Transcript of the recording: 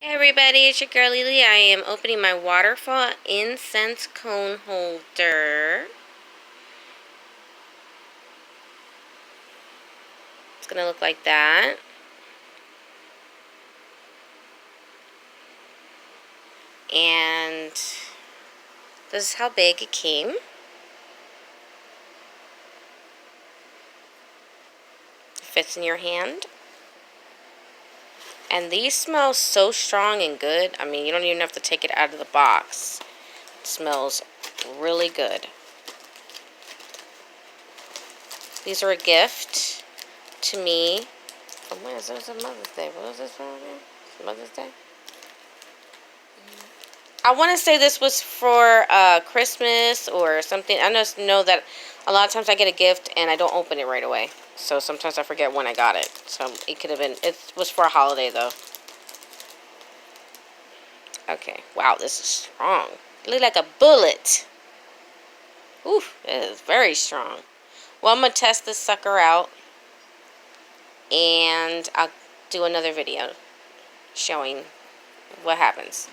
Hey everybody, it's your girl Lily. I am opening my WaterFall Incense cone holder. It's going to look like that. And this is how big it came. It fits in your hand. And these smell so strong and good. I mean, you don't even have to take it out of the box. It smells really good. These are a gift to me. Oh, when is this? Mother's Day. What was this for? Mother's Day? I want to say this was for Christmas or something. I just know that a lot of times I get a gift and I don't open it right away. So sometimes I forget when I got it. So it could have been, it was for a holiday though. Okay, wow, this is strong. It looks like a bullet. Oof, it is very strong. Well, I'm going to test this sucker out. And I'll do another video showing what happens.